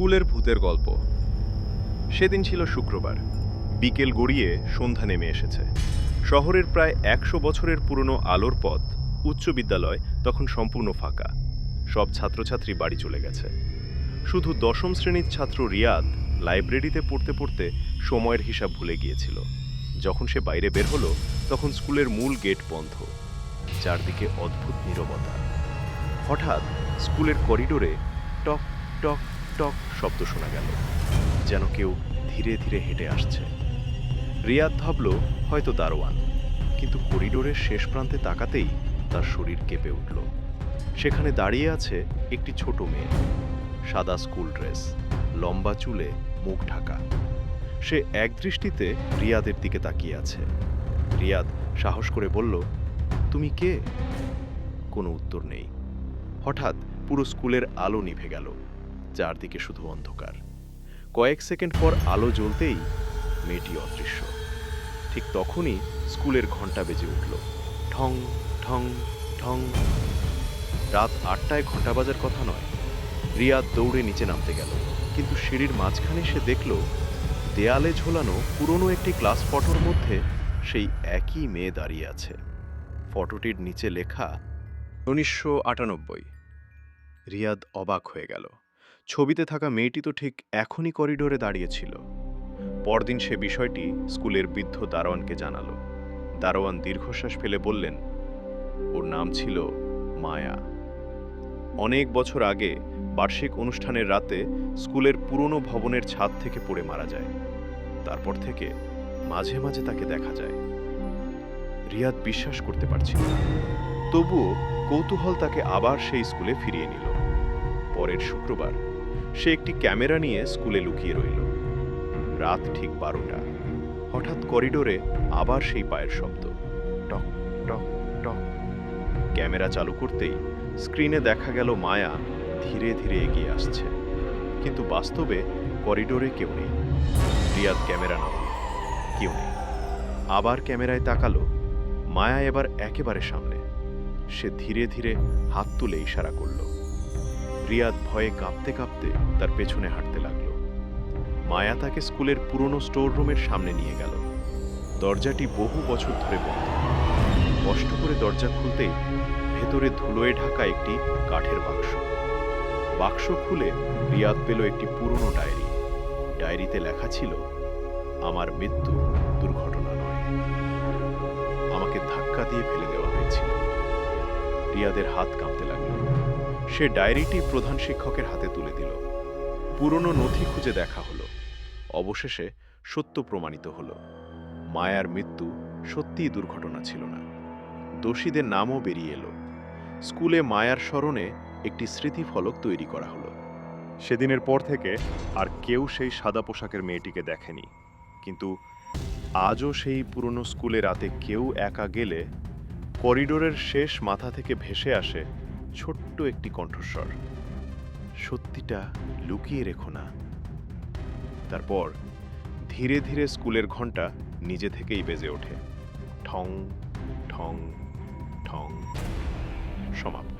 স্কুলের ভূতের গল্প। সেদিন ছিল শুক্রবার। বিকেল গড়িয়ে সন্ধ্যা নেমে এসেছে। শহরের প্রায় ১০০ বছরের পুরনো আলোর পথ উচ্চ বিদ্যালয় তখন সম্পূর্ণ ফাঁকা। সব ছাত্রছাত্রী বাড়ি চলে গেছে। শুধু দশম শ্রেণীর ছাত্র রিয়াদ লাইব্রেরিতে পড়তে পড়তে সময়ের হিসাব ভুলে গিয়েছিল। যখন সে বাইরে বের হলো তখন স্কুলের মূল গেট বন্ধ। চারদিকে অদ্ভুত নীরবতা। হঠাৎ স্কুলের করিডোরে টক টক টক শব্দ শোনা গেল, যেন কেউ ধীরে ধীরে হেঁটে আসছে। রিয়াদ ভাবল হয়তো দারোয়ান, কিন্তু করিডোরের শেষ প্রান্তে তাকাতেই তার শরীর কেঁপে উঠল। সেখানে দাঁড়িয়ে আছে একটি ছোট মেয়ে, সাদা স্কুল ড্রেস, লম্বা চুলে মুখ ঢাকা। সে একদৃষ্টিতে রিয়াদের দিকে তাকিয়ে আছে। রিয়াদ সাহস করে বলল, তুমি কে? কোনো উত্তর নেই। হঠাৎ পুরো স্কুলের আলো নিভে গেল। চারদিকে শুধু অন্ধকার। কয়েক সেকেন্ড পর আলো জ্বলতেই মেয়েটি অদৃশ্য। ঠিক তখনই স্কুলের ঘণ্টা বেজে উঠল, ঠং ঠং ঠং। রাত ৮টায় ঘণ্টা বাজার কথা নয়। রিয়াদ দৌড়ে নিচে নামতে গেল, কিন্তু সিঁড়ির মাঝখানে সে দেখল দেয়ালে ঝোলানো পুরনো একটি গ্লাস ফটোর মধ্যে সেই একই মেয়ে দাঁড়িয়ে আছে। ফটোটির নিচে লেখা ১৯৯৮। রিয়াদ অবাক হয়ে গেল। ছবিতে থাকা মেয়েটি তো ঠিক এখনই করিডোরে দাঁড়িয়েছিল। পরদিন সে বিষয়টি স্কুলের বৃদ্ধ দারোয়ানকে জানালো। দারোয়ান দীর্ঘশ্বাস ফেলে বললেন, ওর নাম ছিল মায়া। অনেক বছর আগে বার্ষিক অনুষ্ঠানের রাতে স্কুলের পুরনো ভবনের ছাদ থেকে পড়ে মারা যায়। তারপর থেকে মাঝে মাঝে তাকে দেখা যায়। রিয়াদ বিশ্বাস করতে পারছিল না, তবুও কৌতূহল তাকে আবার সেই স্কুলে ফিরিয়ে নিল। পরের শুক্রবার সে একটি ক্যামেরা নিয়ে স্কুলে লুকিয়ে রইল। রাত ঠিক ১২টা। হঠাৎ করিডোরে আবার সেই পায়ের শব্দ, টক টক টক। ক্যামেরা চালু করতেই স্ক্রিনে দেখা গেল মায়া ধীরে ধীরে এগিয়ে আসছে, কিন্তু বাস্তবে করিডোরে কেউ নেই। রিয়াদ ক্যামেরা নামাল, কেউ নেই। আবার ক্যামেরায় তাকালো, মায়া এবার একেবারে সামনে। সে ধীরে ধীরে হাত তুলে ইশারা করল। রিয়াদ ভয়ে কাঁপতে কাঁপতে তার পেছনে হাঁটতে লাগল। মায়া তাকে স্কুলের পুরনো স্টোর রুমের সামনে নিয়ে গেল। দরজাটি বহু বছর ধরে বন্ধ। কষ্ট করে দরজা খুলতেই ভেতরে ধুলোয় ঢাকা একটি কাঠের বাক্স। বাক্স খুলে রিয়াদ পেল একটি পুরনো ডায়েরি। ডায়েরিতে লেখা ছিল, আমার মৃত্যু দুর্ঘটনা নয়, আমাকে ধাক্কা দিয়ে ফেলে দেওয়া হয়েছিল। রিয়াদের হাত কাঁপতে লাগল। সে ডায়েরিটি প্রধান শিক্ষকের হাতে তুলে দিল। পুরনো নথি খুঁজে দেখা হলো। অবশেষে সত্য প্রমাণিত হলো, মায়ার মৃত্যু সত্যিই দুর্ঘটনা ছিল না। দোষীদের নামও বেরিয়ে এলো। স্কুলে মায়ার স্মরণে একটি স্মৃতিফলক তৈরি করা হলো। সেদিনের পর থেকে আর কেউ সেই সাদা পোশাকের মেয়েটিকে দেখেনি। কিন্তু আজও সেই পুরনো স্কুলে রাতে কেউ একা গেলে করিডোরের শেষ মাথা থেকে ভেসে আসে ছোট্ট একটি কণ্ঠস্বর, সত্যিটা লুকিয়ে রেখো না। তারপর ধীরে ধীরে স্কুলের ঘণ্টা নিজে থেকেই বেজে ওঠে, ঠং ঠং ঠং। সমাপ্ত।